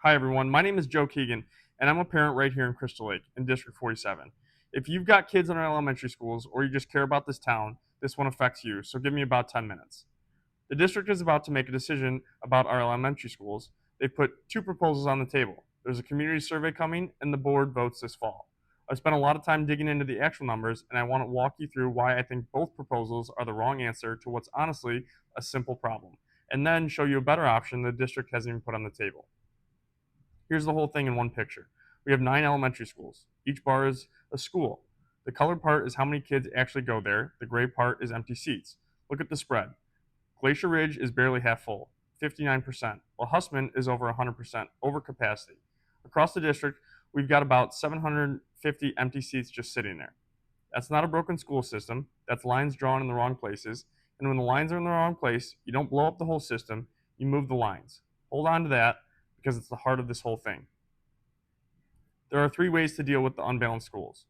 Hi, everyone. My name is Joe Keegan, and I'm a parent right here in Crystal Lake in District 47. If you've got kids in our elementary schools or you just care about this town, this one affects you, so give me about 10 minutes. The district is about to make a decision about our elementary schools. They've put two proposals on the table. There's a community survey coming, and the board votes this fall. I've spent a lot of time digging into the actual numbers, and I want to walk you through why I think both proposals are the wrong answer to what's honestly a simple problem, and then show you a better option the district hasn't even put on the table. Here's the whole thing in one picture. We have 9 elementary schools. Each bar is a school. The colored part is how many kids actually go there. The gray part is empty seats. Look at the spread. Glacier Ridge is barely half full, 59%, while Hussman is over 100% over capacity. Across the district, we've got about 750 empty seats just sitting there. That's not a broken school system. That's lines drawn in the wrong places. And when the lines are in the wrong place, you don't blow up the whole system, you move the lines. Hold on to that because it's the heart of this whole thing. There are 3 ways to deal with the unbalanced schools.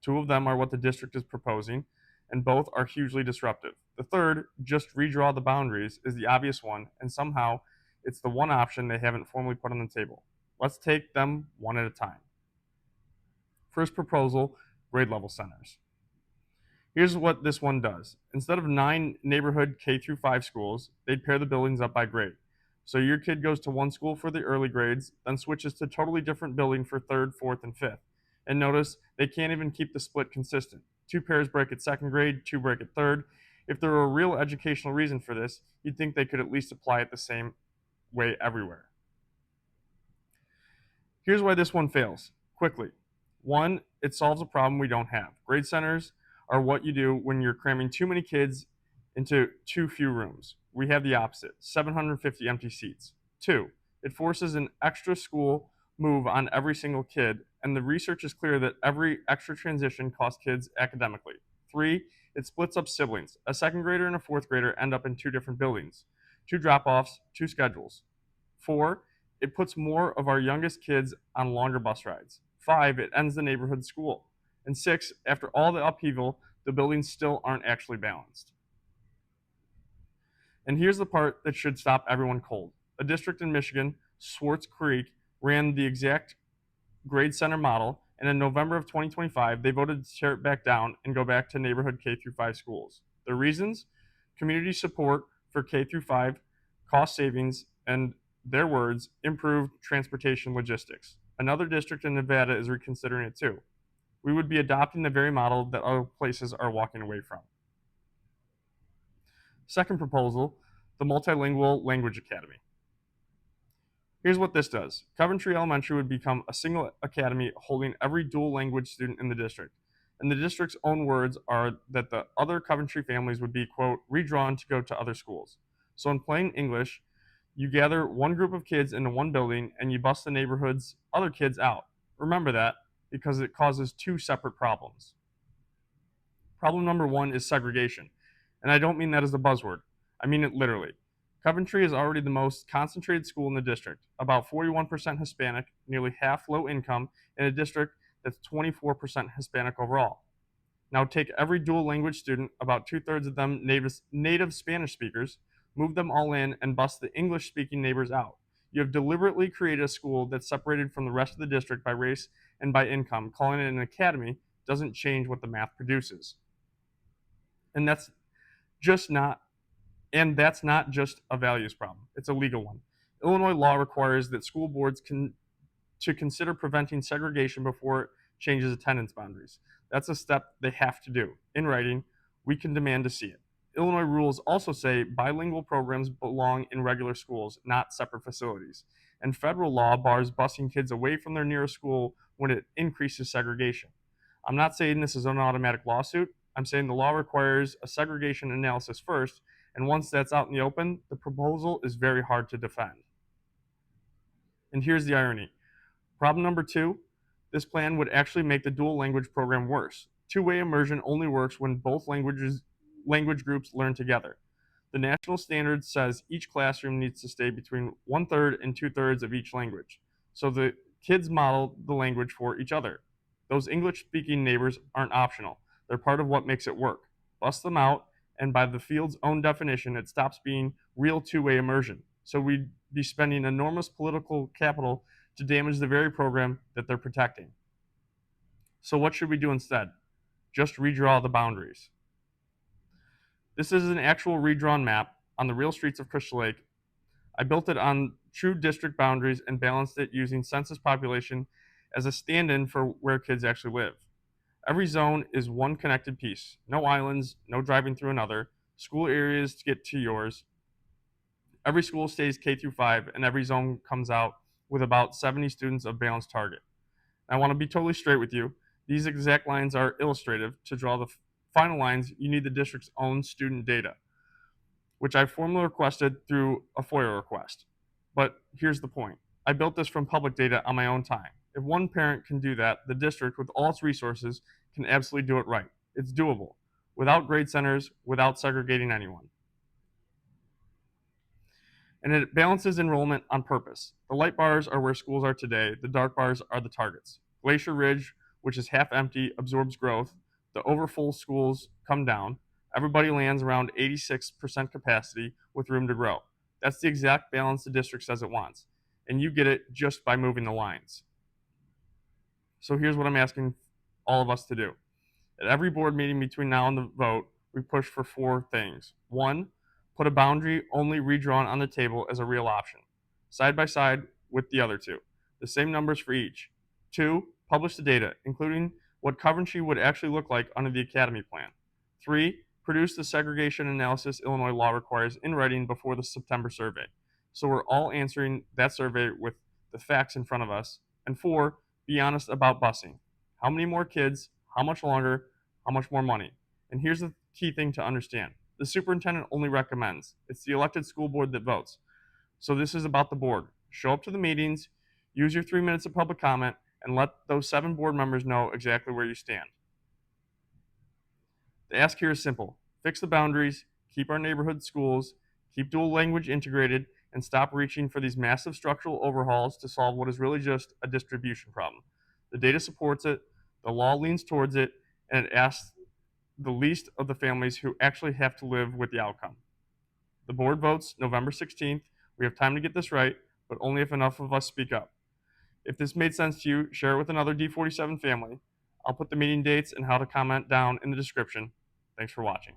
2 of them are what the district is proposing, and both are hugely disruptive. The third, just redraw the boundaries, is the obvious one, and somehow it's the one option they haven't formally put on the table. Let's take them one at a time. First proposal, grade level centers. Here's what this one does. Instead of 9 neighborhood K through 5 schools, they'd pair the buildings up by grade. So your kid goes to one school for the early grades, then switches to a totally different building for 3rd, 4th, and 5th. And notice they can't even keep the split consistent. 2 pairs break at 2nd grade, 2 break at 3rd. If there were a real educational reason for this, you'd think they could at least apply it the same way everywhere. Here's why this one fails. Quickly. 1, it solves a problem we don't have. Grade centers are what you do when you're cramming too many kids into too few rooms. We have the opposite, 750 empty seats. 2, it forces an extra school move on every single kid, and the research is clear that every extra transition costs kids academically. 3, it splits up siblings. A 2nd grader and a 4th grader end up in 2 different buildings, 2 drop-offs, 2 schedules. 4, it puts more of our youngest kids on longer bus rides. 5, it ends the neighborhood school. And 6, after all the upheaval, the buildings still aren't actually balanced. And here's the part that should stop everyone cold. A district in Michigan, Swartz Creek, ran the exact grade center model, and in November of 2025, they voted to tear it back down and go back to neighborhood K through 5 schools. The reasons? Community support for K through 5, cost savings, and their words, improved transportation logistics. Another district in Nevada is reconsidering it too. We would be adopting the very model that other places are walking away from. Second proposal, the Multilingual Language Academy. Here's what this does. Coventry Elementary would become a single academy holding every dual language student in the district. And the district's own words are that the other Coventry families would be, quote, redrawn to go to other schools. So in plain English, you gather one group of kids into one building and you bust the neighborhood's other kids out. Remember that because it causes 2 separate problems. Problem number 1 is segregation. And I don't mean that as a buzzword. I mean it literally. Coventry is already the most concentrated school in the district, about 41% Hispanic, nearly half low income, in a district that's 24% Hispanic overall. Now take every dual language student, about 2/3 of them native Spanish speakers, move them all in, and bust the English speaking neighbors out. You have deliberately created a school that's separated from the rest of the district by race and by income. Calling it an academy doesn't change what the math produces. And that's not just a values problem. It's a legal one. Illinois law requires that school boards to consider preventing segregation before it changes attendance boundaries. That's a step they have to do. In writing, we can demand to see it. Illinois rules also say bilingual programs belong in regular schools, not separate facilities. And federal law bars busing kids away from their nearest school when it increases segregation. I'm not saying this is an automatic lawsuit. I'm saying the law requires a segregation analysis first, and once that's out in the open, the proposal is very hard to defend. And here's the irony. Problem number 2, this plan would actually make the dual language program worse. Two-way immersion only works when both language groups learn together. The national standard says each classroom needs to stay between 1/3 and 2/3 of each language. So the kids model the language for each other. Those English-speaking neighbors aren't optional. They're part of what makes it work. Bust them out, and by the field's own definition, it stops being real two-way immersion. So we be spending enormous political capital to damage the very program that they're protecting. So what should we do instead? Just redraw the boundaries. This is an actual redrawn map on the real streets of Crystal Lake. I built it on true district boundaries and balanced it using census population as a stand-in for where kids actually live. Every zone is one connected piece. No islands, no driving through another, school areas to get to yours. Every school stays K through 5, and every zone comes out with about 70 students of balanced target. I want to be totally straight with you. These exact lines are illustrative. To draw the final lines, you need the district's own student data, which I formally requested through a FOIA request. But here's the point. I built this from public data on my own time. If one parent can do that, the district, with all its resources, can absolutely do it right. It's doable, without grade centers, without segregating anyone. And it balances enrollment on purpose. The light bars are where schools are today, the dark bars are the targets. Glacier Ridge, which is half empty, absorbs growth. The overfull schools come down. Everybody lands around 86% capacity with room to grow. That's the exact balance the district says it wants. And you get it just by moving the lines. So here's what I'm asking all of us to do. At every board meeting between now and the vote, we push for 4 things. 1, put a boundary only redrawn on the table as a real option, side by side with the other 2. The same numbers for each. 2, publish the data, including what Coventry would actually look like under the Academy plan. 3, produce the segregation analysis Illinois law requires in writing before the September survey. So we're all answering that survey with the facts in front of us. And 4, be honest about busing. How many more kids? How much longer? How much more money? And here's the key thing to understand. The superintendent only recommends. It's the elected school board that votes. So this is about the board. Show up to the meetings, use your 3 minutes of public comment, and let those 7 board members know exactly where you stand. The ask here is simple. Fix the boundaries, keep our neighborhood schools, keep dual language integrated, and stop reaching for these massive structural overhauls to solve what is really just a distribution problem. The data supports it, the law leans towards it, and it asks the least of the families who actually have to live with the outcome. The board votes November 16th. We have time to get this right, but only if enough of us speak up. If this made sense to you, share it with another D47 family. I'll put the meeting dates and how to comment down in the description. Thanks for watching.